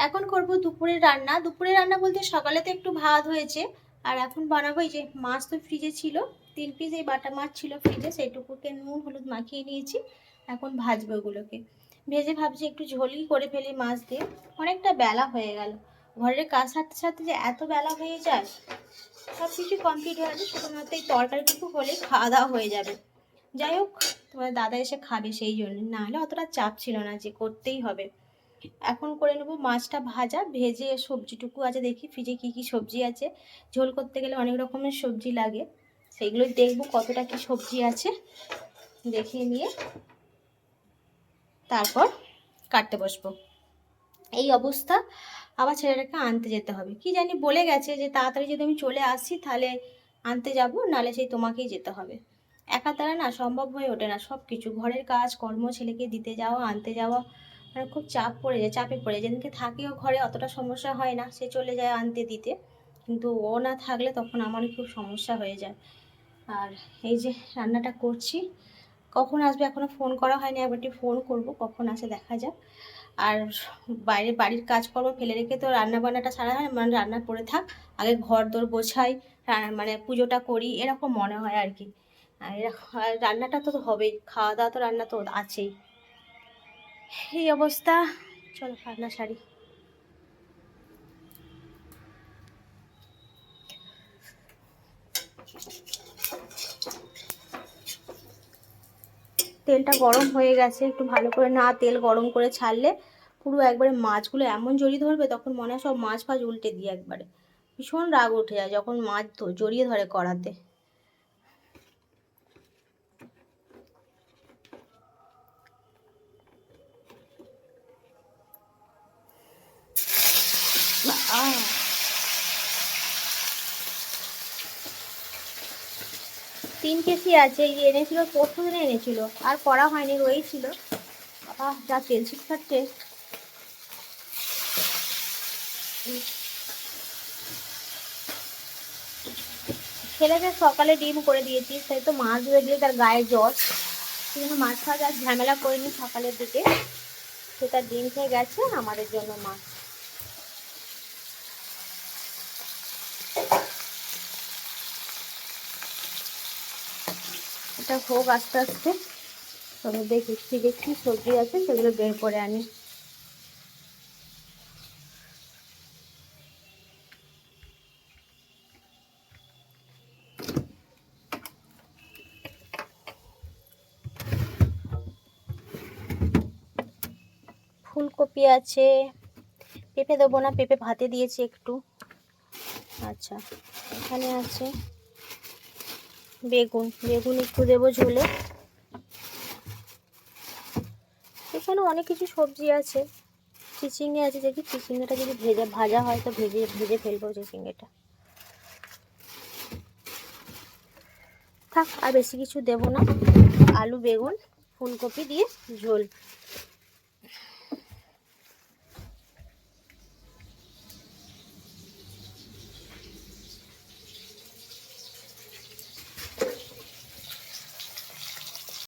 এখন করব দুপুরের রান্না। দুপুরের রান্না বলতে সকালে তো একটু ভাত হয়েছে, আর এখন বানাবো এই যে মাছ তো ফ্রিজে ছিল, 3 পিস এই বাটা মাছ ছিল ফ্রিজে, সেইটুকুকে নুন হলুদ মাখিয়ে নিয়েছি। এখন ভাজবো ওগুলোকে। ভেজে ভাবছি একটু ঝোলই করে ফেলি মাছ দিয়ে। অনেকটা বেলা হয়ে গেল, ঘরের কাজ সারতে সারতে যে এত বেলা হয়ে যায়। সব কিছু কমপ্লিট হয়ে গেছে, শুধুমাত্র এই তরকারিটুকু হলেই খাওয়া দাওয়া হয়ে যাবে। যাই হোক, তোমার দাদা এসে খাবে সেই জন্য, না হলে অতটা চাপ ছিল না যে করতেই হবে। এখন করে নেবো মাছটা ভাজা, ভেজে সবজিটুকু আছে দেখি ফ্রিজে কি কি সবজি আছে। ঝোল করতে গেলে অনেক রকমের সবজি লাগে, সেইগুলোই দেখবো কতটা কি সবজি আছে, দেখে নিয়ে তারপর কাটতে বসবো। এই অবস্থা। আবার ছেলেটাকে আনতে যেতে হবে, কি জানি বলে গেছে যে তাড়াতাড়ি যদি আমি চলে আসি তাহলে আনতে যাব, নাহলে সেই তোমাকেই যেতে হবে। একার দ্বারা না সম্ভব হয়ে ওঠে না, সব কিছু ঘরের কাজ কর্ম, ছেলেকে দিতে যাওয়া আনতে যাওয়া, মানে খুব চাপ পড়ে যায়, চাপে পড়ে যায়। যেদিনকে থাকেও ঘরে অতটা সমস্যা হয় না, সে চলে যায় আনতে দিতে, কিন্তু ও না থাকলে তখন আমারই খুব সমস্যা হয়ে যায়। আর এই যে রান্নাটা করছি, কখন আসবে এখনও ফোন করা হয়নি, একবারটি ফোন করব, কখন আসে দেখা যাক। আর বাইরে বাড়ির কাজকর্ম ফেলে রেখে তো রান্না বান্নাটা সারা হয়, মানে রান্না করে থাক, আগে ঘর দোর গোছাই, মানে পুজোটা করি, এরকম মনে হয় আর কি। আর রান্নাটা তো হবেই, খাওয়া দাওয়া তো রান্না তো আছেই। এই অবস্থা। চলো রান্না সারি। তেলটা গরম হয়ে গেছে, একটু ভালো করে না তেল গরম করে ছাড়লে পুরো একবারে মাছগুলো এমন জড়িয়ে ধরবে, তখন মনে হয় সব মাছ ফাছ উল্টে দিয়ে একবারে ভীষণ রাগ উঠে যায় যখন মাছ জড়িয়ে ধরে কড়াতে। তিন কেজি আছে, এই যে এনেছিল পরশু দিনে এনেছিল, আর করা হয়নি, রয়েছিল। যা তেল ছিটকাচ্ছে। ছেলেকে সকালে ডিম করে দিয়েছি, সেই তো মাছ ধরে দিয়ে তার গায়ে জ্বর, সেই জন্য মাছ খাওয়া আর ঝামেলা করিনি সকালের দিকে। সে তার ডিম খেয়ে গেছে, আমাদের জন্য মাছ। এটা হোক আস্তে আস্তে, তবে দেখি ফ্রিজে কি সবজি আছে সেগুলো বের করে আনি। ফুলকপি আছে, পেঁপে দেবো না, পেঁপে ভাতে দিয়েছি একটু। আচ্ছা, এখানে আছে বেগুন, বেগুন একটু দেবো ঝোলে। এখানে অনেক কিছু সবজি আছে, চিচিঙ্গে আছে, দেখি চিচিঙ্গেটা যদি ভাজা হয় তো ভেজে ভেজে ফেলবো চিচিঙ্গেটা। থাক, আর বেশি কিছু দেবো না, আলু বেগুন ফুলকপি দিয়ে ঝোল।